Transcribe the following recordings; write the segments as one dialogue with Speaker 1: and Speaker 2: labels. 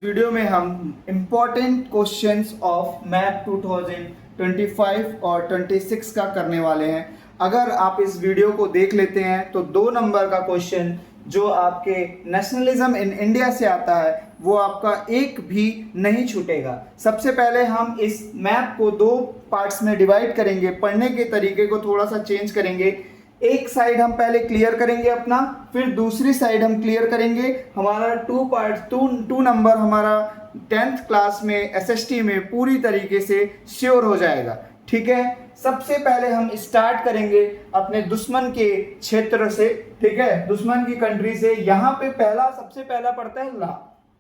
Speaker 1: Video में हम important questions of map 2025 और 26 का करने वाले हैं। अगर आप इस वीडियो को देख लेते हैं तो 2 नंबर का क्वेश्चन जो आपके नेशनलिज्म इन इंडिया से आता है वो आपका एक भी नहीं छूटेगा। सबसे पहले हम इस मैप को 2 पार्ट्स में डिवाइड करेंगे, पढ़ने के तरीके को थोड़ा सा चेंज करेंगे। एक साइड हम पहले क्लियर करेंगे अपना, फिर दूसरी साइड हम क्लियर करेंगे। हमारा 2 नंबर हमारा 10th क्लास में एसएसटी में पूरी तरीके से श्योर हो जाएगा। ठीक है, सबसे पहले हम स्टार्ट करेंगे अपने दुश्मन के क्षेत्र से। ठीक है, दुश्मन की कंट्री से। यहाँ पे सबसे पहला पड़ता है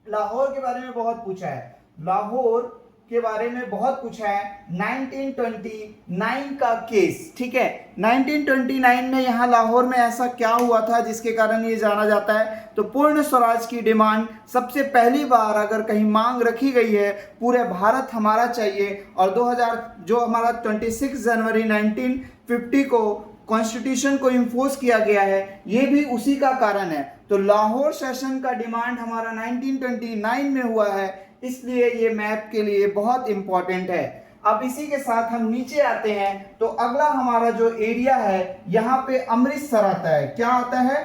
Speaker 1: लाहौर के बारे में बहुत पूछा है। लाहौर के बारे में बहुत पूछा है। 1929 का केस। ठीक है, 1929 में यहाँ लाहौर में ऐसा क्या हुआ था जिसके कारण ये जाना जाता है। तो पूर्ण स्वराज की डिमांड सबसे पहली बार अगर कहीं मांग रखी गई है, पूरे भारत हमारा चाहिए। और 2000 जो हमारा 26 जनवरी 1950 को कॉन्स्टिट्यूशन को इम्पोज किया गया है, ये भी उसी का कारण है। तो लाहौर सेशन का डिमांड हमारा 1929 में हुआ है, इसलिए ये मैप के लिए बहुत इंपॉर्टेंट है। अब इसी के साथ हम नीचे आते हैं तो अगला हमारा जो एरिया है यहाँ पे अमृतसर आता है। क्या आता है?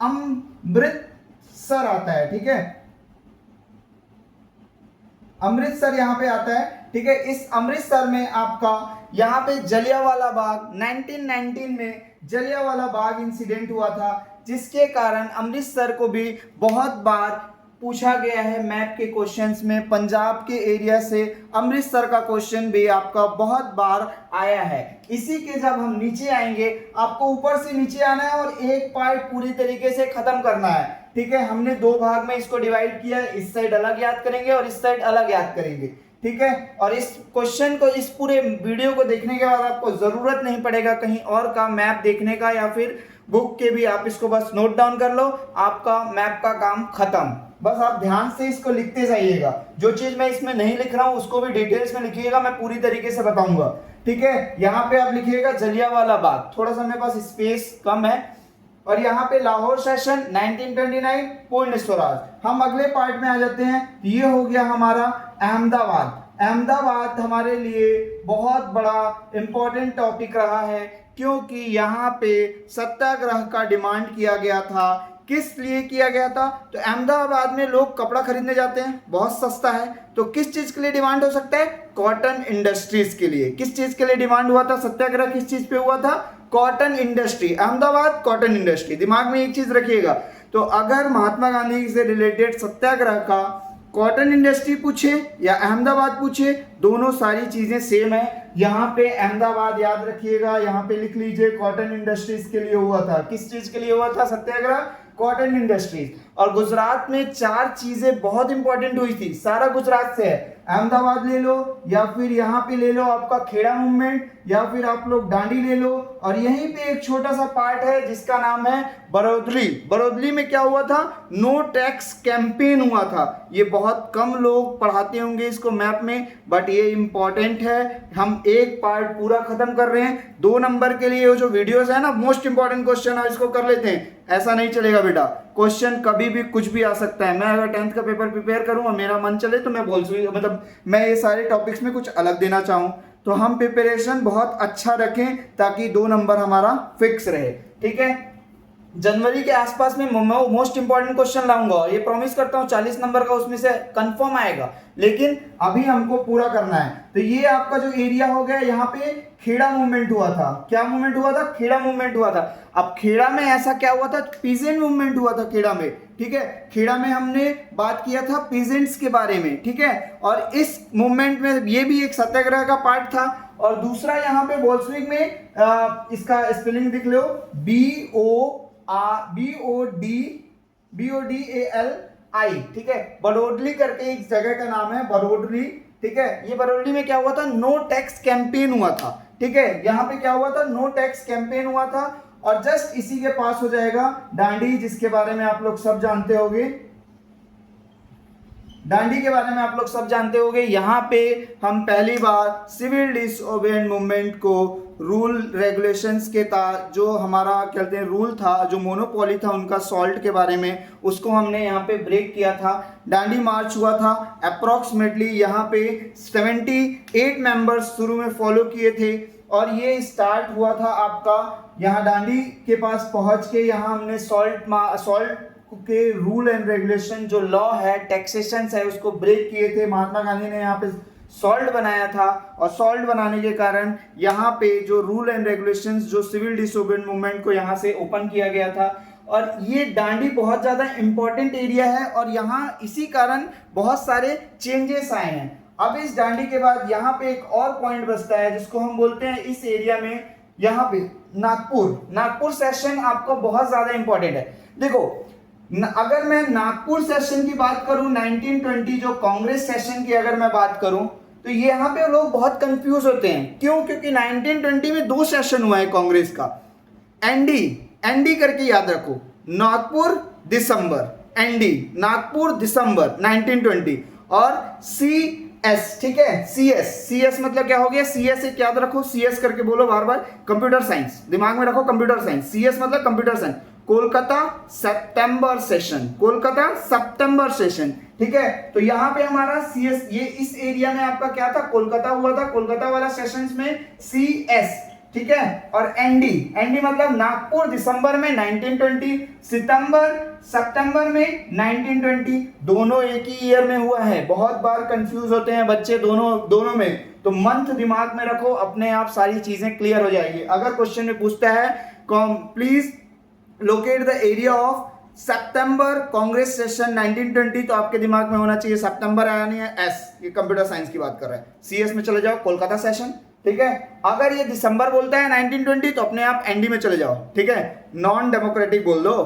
Speaker 1: अमृतसर आता है। ठीक है, अमृतसर यहाँ पे आता है। ठीक है, इस अमृतसर में आपका यहाँ पे जलियांवाला बाग 1919 में जलियांवाला बाग इंसिडेंट हुआ था, जिसके कारण अमृतसर को भी बहुत बार पूछा गया है मैप के क्वेश्चंस में। पंजाब के एरिया से अमृतसर का क्वेश्चन भी आपका बहुत बार आया है। इसी के जब हम नीचे आएंगे, आपको ऊपर से नीचे आना है और एक पार्ट पूरी तरीके से खत्म करना है। ठीक है, हमने 2 भाग में इसको डिवाइड किया है। इस साइड अलग याद करेंगे और इस साइड अलग याद करेंगे। ठीक है, और इस क्वेश्चन को, इस पूरे वीडियो को देखने के बाद आपको जरूरत नहीं पड़ेगा कहीं और का मैप देखने का, या फिर बुक के भी आप इसको बस नोट डाउन कर लो, आपका मैप का काम खत्म। बस आप ध्यान से इसको लिखते जाइएगा। जो चीज मैं इसमें नहीं लिख रहा हूं उसको भी डिटेल्स में लिखिएगा, मैं पूरी तरीके से बताऊंगा। ठीक है, यहाँ पे आप लिखिएगा जलियांवाला बाग, थोड़ा सा मेरे पास स्पेस कम है। और यहाँ पे लाहौर सेशन 1929 पूर्ण स्वराज। हम अगले पार्ट में आ जाते हैं। ये हो गया हमारा अहमदाबाद। अहमदाबाद हमारे लिए बहुत बड़ा इंपॉर्टेंट टॉपिक रहा है, क्योंकि यहाँ पे सत्याग्रह का डिमांड किया गया था। किस लिए किया गया था? तो अहमदाबाद में लोग कपड़ा खरीदने जाते हैं, बहुत सस्ता है। तो किस चीज के लिए डिमांड हो सकता है? कॉटन इंडस्ट्रीज के लिए। किस चीज के लिए डिमांड हुआ था? सत्याग्रह किस चीज पे हुआ था? Cotton industry. Ahmedabad cotton industry, दिमाग में एक चीज रखिएगा। तो अगर महात्मा गांधी से रिलेटेड सत्याग्रह का कॉटन इंडस्ट्री पूछे या अहमदाबाद पूछे, दोनों सारी चीजें सेम है। यहाँ पे अहमदाबाद याद रखिएगा, यहाँ पे लिख लीजिए कॉटन इंडस्ट्रीज के लिए हुआ था। किस चीज के लिए हुआ था सत्याग्रह? Cotton industries. और गुजरात में 4 चीजें बहुत इंपॉर्टेंट हुई थी, सारा गुजरात से है। अहमदाबाद ले लो, या फिर यहाँ पे ले लो आपका खेड़ा मूवमेंट, या फिर आप लोग दांडी ले लो। और यहीं पे एक छोटा सा पार्ट है जिसका नाम है बरौदली। बरौदली में क्या हुआ था? नो टैक्स कैंपेन हुआ था। ये बहुत कम लोग पढ़ाते होंगे इसको मैप में, बट ये इंपॉर्टेंट है। हम एक पार्ट पूरा खत्म कर रहे हैं। 2 नंबर के लिए जो वीडियोस है ना, मोस्ट इंपॉर्टेंट क्वेश्चन है, इसको कर लेते हैं। ऐसा नहीं चलेगा बेटा, क्वेश्चन कभी भी कुछ भी आ सकता है। मैं अगर 10th का पेपर प्रिपेयर करूं और मेरा मन चले तो मैं मतलब मैं ये सारे टॉपिक्स में कुछ अलग देना चाहूं, तो हम प्रिपरेशन बहुत अच्छा रखें ताकि 2 नंबर हमारा फिक्स रहे। ठीक है, जनवरी के आसपास में मोस्ट इंपॉर्टेंट क्वेश्चन लाऊंगा, और ये प्रॉमिस करता हूँ 40 नंबर का उसमें से कंफर्म आएगा। लेकिन अभी हमको पूरा करना है। तो ये आपका जो एरिया हो गया, यहाँ पे खेड़ा मूवमेंट हुआ था। क्या मूवमेंट हुआ था? खेड़ा मूवमेंट हुआ था। अब खेड़ा में ऐसा क्या हुआ था? पीजेंट मूवमेंट हुआ था खेड़ा में। ठीक है, खेड़ा में हमने बात किया था पीजेंट्स के बारे में। ठीक है, और इस मूवमेंट में ये भी एक सत्याग्रह का पार्ट था। और दूसरा यहाँ पे बोल्शेविक में इसका स्पेलिंग लिख लो, BODALI। ठीक है, बड़ोदली करके एक जगह का नाम है, बड़ोदली। ठीक है, ये बड़ोदली में क्या हुआ था? नो टैक्स कैंपेन हुआ था। ठीक है, यहाँ पे क्या हुआ था? नो टैक्स कैंपेन हुआ था। और जस्ट इसी के पास हो जाएगा दांडी, जिसके बारे में आप लोग सब जानते होंगे। दांडी के बारे में आप लोग सब जानते होंगे। यहाँ पे हम पहली बार सिविल डिसओबीडिएंट मूवमेंट को रूल रेगुलेशंस के जो हमारा कहते हैं रूल था, जो मोनोपोली था उनका सॉल्ट के बारे में, उसको हमने यहाँ पे ब्रेक किया था। दांडी मार्च हुआ था, अप्रॉक्सीमेटली यहाँ पे 78 मेंबर्स शुरू में फॉलो किए थे और ये स्टार्ट हुआ था आपका यहाँ दांडी के पास पहुँच के। यहाँ हमने सॉल्ट के रूल एंड रेगुलेशन जो लॉ है, टैक्सेशन है, उसको ब्रेक किए थे। महात्मा गांधी ने यहाँ पे सॉल्ट बनाया था और सॉल्ट बनाने के कारण यहाँ पे जो रूल एंड रेगुलेशंस जो सिविल डिसओबीडिएंट मूवमेंट को यहाँ से ओपन किया गया था। और ये दांडी बहुत ज़्यादा इम्पोर्टेंट एरिया है और यहाँ इसी कारण बहुत सारे चेंजेस आए हैं। अब इस दांडी के बाद यहाँ पे एक और पॉइंट बचता है जिसको हम बोलते हैं इस एरिया में, यहाँ पे नागपुर सेशन आपको बहुत ज़्यादा इम्पोर्टेंट है। देखो अगर मैं नागपुर सेशन की बात करूं, 1920 जो कांग्रेस सेशन की अगर मैं बात करूं, तो ये यहाँ पे लोग बहुत कंफ्यूज होते हैं। क्यों? क्योंकि 1920 में 2 सेशन हुआ है कांग्रेस का। एनडी करके याद रखो, नागपुर दिसंबर, एनडी नागपुर दिसंबर 1920, और CS, ठीक है, CS मतलब क्या हो गया? CS एक याद रखो, CS करके बोलो बार बार, कंप्यूटर साइंस, दिमाग में रखो कंप्यूटर साइंस। CS मतलब कंप्यूटर साइंस, कोलकाता सितंबर सेशन, ठीक है। तो यहाँ पे हमारा CS, ये इस एरिया में आपका क्या था? कोलकाता हुआ था, कोलकाता वाला सेशंस में CS, ठीक है। और एनडी मतलब नागपुर दिसंबर में 1920, सितंबर में 1920, दोनों एक ही ईयर में हुआ है। बहुत बार कंफ्यूज होते हैं बच्चे दोनों में, तो मंथ दिमाग में रखो, अपने आप सारी चीजें क्लियर हो जाएगी। अगर क्वेश्चन में पूछता है please locate the area of September Congress session 1920, तो आपके दिमाग में होना चाहिए सितंबर, यानी S, ये कंप्यूटर साइंस की बात कर रहा है। CS में चले जाओ, कोलकाता सेशन, ठीक है। अगर ये दिसंबर बोलता है 1920 तो अपने आप एनडी में चले जाओ, ठीक है। नॉन डेमोक्रेटिक बोल दो,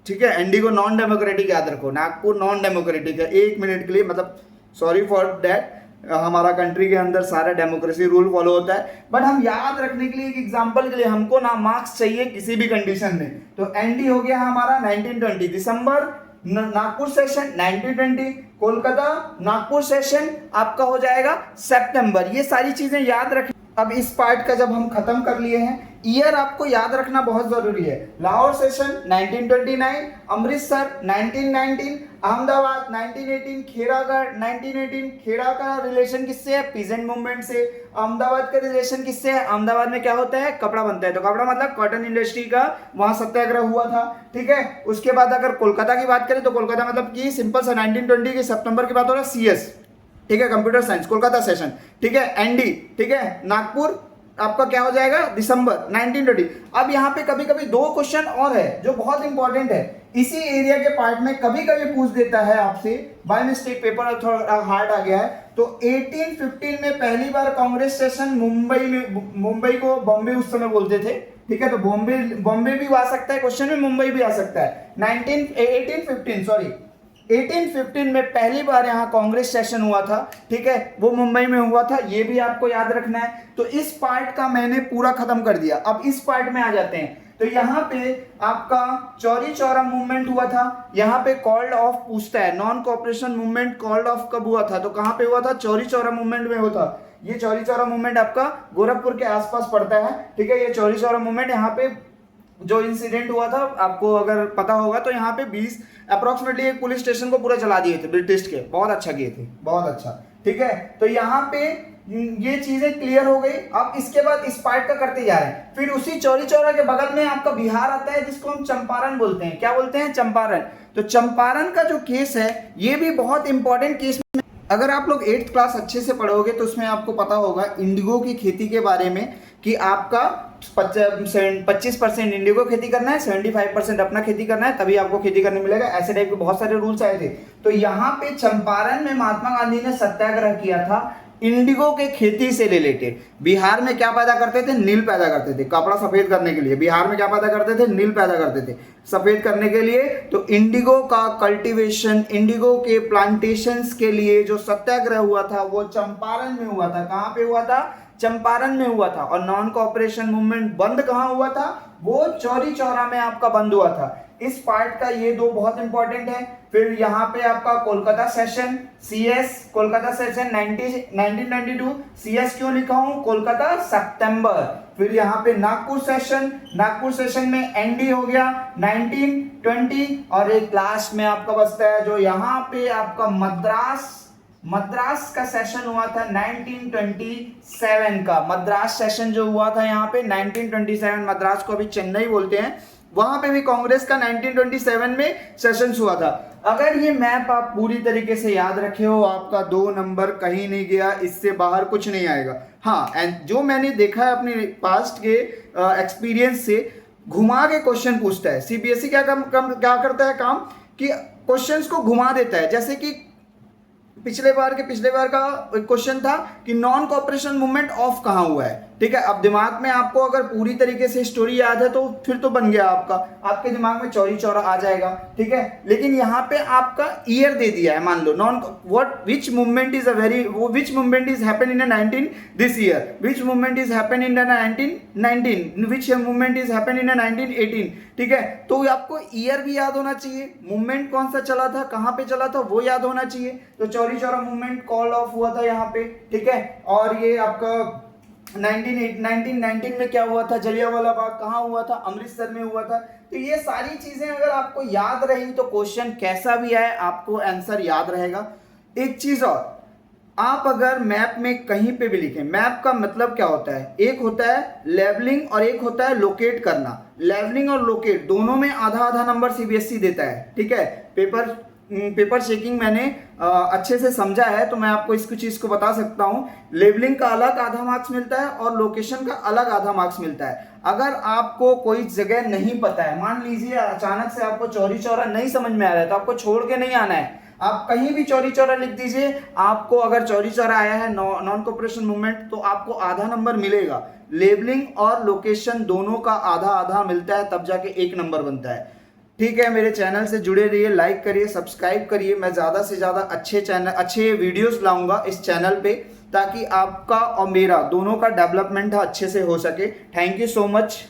Speaker 1: ठीक है। एनडी को नॉन डेमोक्रेटिक याद रखो, नागपुर नॉन डेमोक्रेटिक है। 1 मिनट के लिए, मतलब सॉरी फॉर दैट, हमारा कंट्री के अंदर सारा डेमोक्रेसी रूल फॉलो होता है, बट हम याद रखने के लिए एक एग्जांपल के लिए हमको ना मार्क्स चाहिए किसी भी कंडीशन में। तो एनडी हो गया हमारा 1920, दिसंबर नागपुर सेशन 1920, कोलकाता नागपुर सेशन आपका हो जाएगा सितंबर। ये सारी चीजें याद रख। अब इस पार्ट का जब हम खत्म कर लिए हैं, ईयर आपको याद रखना बहुत जरूरी है। लाहौर सेशन 1929, अमृतसर 1919, अहमदाबाद 1918, खेड़ागढ़ 1918। खेड़ा का रिलेशन किससे है? पीजेंट मूवमेंट से। अहमदाबाद का रिलेशन किससे है? अहमदाबाद में क्या होता है? कपड़ा बनता है, तो कपड़ा मतलब कॉटन इंडस्ट्री का वहां सत्याग्रह हुआ था, ठीक है। उसके बाद अगर कोलकाता की बात करें तो कोलकाता मतलब कि सिंपल सा 1920 के सितंबर की बात हो रहा है, CS, ठीक है, कंप्यूटर साइंस, कोलकाता सेशन, ठीक है। एनडी, ठीक है। नागपुर आपका क्या हो जाएगा? दिसंबर 1920। अब यहाँ पे कभी कभी 2 क्वेश्चन और है जो बहुत इंपॉर्टेंट है इसी एरिया के पार्ट में, कभी कभी पूछ देता है आपसे, बाय मिस्टेक पेपर थोड़ा हार्ड आ गया है। तो 1815 में पहली बार कांग्रेस सेशन मुंबई को बॉम्बे उस समय बोलते थे, ठीक है। तो बॉम्बे भी आ सकता है क्वेश्चन में, मुंबई भी आ सकता है। 1815 में पहली बार यहाँ कांग्रेस सेशन हुआ था, ठीक है, वो मुंबई में हुआ था, ये भी आपको याद रखना है। तो इस पार्ट का मैंने पूरा खत्म कर दिया। अब इस पार्ट में आ जाते हैं। तो यहाँ पे आपका चौरी चौरा मूवमेंट हुआ था, यहाँ पे कॉल्ड ऑफ पूछता है, non cooperation movement called off कब हुआ था? तो कहाँ पे हुआ था? चौरी चौरा मूवमेंट में हुआ था। ये चौरी चौरा मूवमेंट आपका गोरखपुर के आसपास पड़ता है, ठीक है। ये चौरी चौरा मूवमेंट, यहाँ पे जो इंसिडेंट हुआ था आपको अगर पता होगा तो यहाँ पे 20 अप्रोक्सीमेटली एक पुलिस स्टेशन को पूरा चला दिए थे ब्रिटिश के, बहुत अच्छा किए थे, बहुत अच्छा, ठीक है। तो यहाँ पे ये चीजें क्लियर हो गई। अब इसके बाद इस पार्ट का करते जा रहे हैं। फिर उसी चौरी चौरा के बगल में आपका बिहार आता है, जिसको हम चंपारण बोलते हैं। क्या बोलते हैं? चंपारण। तो चंपारण का जो केस है ये भी बहुत इंपॉर्टेंट केस। अगर आप लोग 8th क्लास अच्छे से पढ़ोगे तो उसमें आपको पता होगा इंडिगो की खेती के बारे में, कि आपका 25% इंडिगो खेती करना है, 75% अपना खेती करना है, तभी आपको खेती करने मिलेगा। ऐसे टाइप के बहुत सारे रूल्स आए थे। तो यहाँ पे चंपारण में महात्मा गांधी ने सत्याग्रह किया था इंडिगो के खेती से रिलेटेड। बिहार में क्या पैदा करते थे? नील पैदा करते थे, कपड़ा सफेद करने के लिए। बिहार में क्या पैदा करते थे? नील पैदा करते थे सफेद करने के लिए। तो इंडिगो का कल्टीवेशन, इंडिगो के प्लांटेशंस के लिए जो सत्याग्रह हुआ था वो चंपारण में हुआ था। कहाँ पे हुआ था? चंपारण में हुआ था। और नॉन कोऑपरेशन मूवमेंट बंद कहाँ हुआ था? वो चौरी चौरा में आपका बंद हुआ था। इस पार्ट का ये दो बहुत इंपॉर्टेंट है। फिर यहाँ पे आपका Kolkata session CS, Kolkata session 1992, CS क्यों लिखा हूँ, कोलकाता सितंबर। फिर यहाँ पे नागपुर सेशन में ND हो गया 1920, और एक लास्ट में आपका बचता है जो यहाँ पे आपका मद्रास का सेशन हुआ था 1927 का। मद्रास सेशन जो हुआ था यहाँ पे 1927, मद्रास को अभी चेन्नई बोलते हैं, वहां पे भी कांग्रेस का 1927 में सेशन हुआ था। अगर ये मैप आप पूरी तरीके से याद रखे हो, आपका 2 नंबर कहीं नहीं गया, इससे बाहर कुछ नहीं आएगा। हाँ, एंड जो मैंने देखा है अपने पास्ट के एक्सपीरियंस से, घुमा के क्वेश्चन पूछता है सीबीएसई। क्या करता है काम कि क्वेश्चंस को घुमा देता है। जैसे कि पिछले बार का क्वेश्चन था कि नॉन कोऑपरेशन मूवमेंट ऑफ कहाँ हुआ है, ठीक है। अब दिमाग में आपको अगर पूरी तरीके से स्टोरी याद है तो फिर तो बन गया आपके दिमाग में चौरी चौरा आ जाएगा, ठीक है। लेकिन यहाँ पे आपका ईयर दे दिया है, मान लो which movement is happen in 19 this year, which movement is happen in 1919, which movement is happen in 1918, ठीक है। तो आपको ईयर भी याद होना चाहिए, मूवमेंट कौन सा चला था, कहाँ पे चला था, वो याद होना चाहिए। तो Chauri Chaura movement call of हुआ था यहाँ पे, ठीक है। और ये आपका 1919 में क्या हुआ था, जलियांवाला बाग कहाँ हुआ था, अमृतसर में हुआ था। तो ये सारी चीजें अगर आपको याद रही तो क्वेश्चन कैसा भी आए आपको आंसर याद रहेगा। एक चीज और, आप अगर मैप में कहीं पे भी लिखें, मैप का मतलब क्या होता है, एक होता है लेवलिंग और एक होता है लोकेट करना। लेवलिंग और लोकेट दोनों में आधा आधा नंबर सीबीएसई देता है, ठीक है। पेपर चेकिंग मैंने अच्छे से समझा है तो मैं आपको इसकी चीज को बता सकता हूँ। लेवलिंग का अलग आधा मार्क्स मिलता है और लोकेशन का अलग आधा मार्क्स मिलता है। अगर आपको कोई जगह नहीं पता है, मान लीजिए अचानक से आपको चौरी चौरा नहीं समझ में आ रहा है, तो आपको छोड़ के नहीं आना है, आप कहीं भी चौरी चौरा लिख दीजिए। आपको अगर चौरी चौरा आया है नॉन कोऑपरेशन मूवमेंट तो आपको आधा नंबर मिलेगा। लेबलिंग और लोकेशन दोनों का आधा आधा मिलता है, तब जाके 1 नंबर बनता है, ठीक है। मेरे चैनल से जुड़े रहिए, लाइक करिए, सब्सक्राइब करिए। मैं ज़्यादा से ज़्यादा अच्छे वीडियोस लाऊंगा इस चैनल पे, ताकि आपका और मेरा दोनों का डेवलपमेंट अच्छे से हो सके। Thank you so much.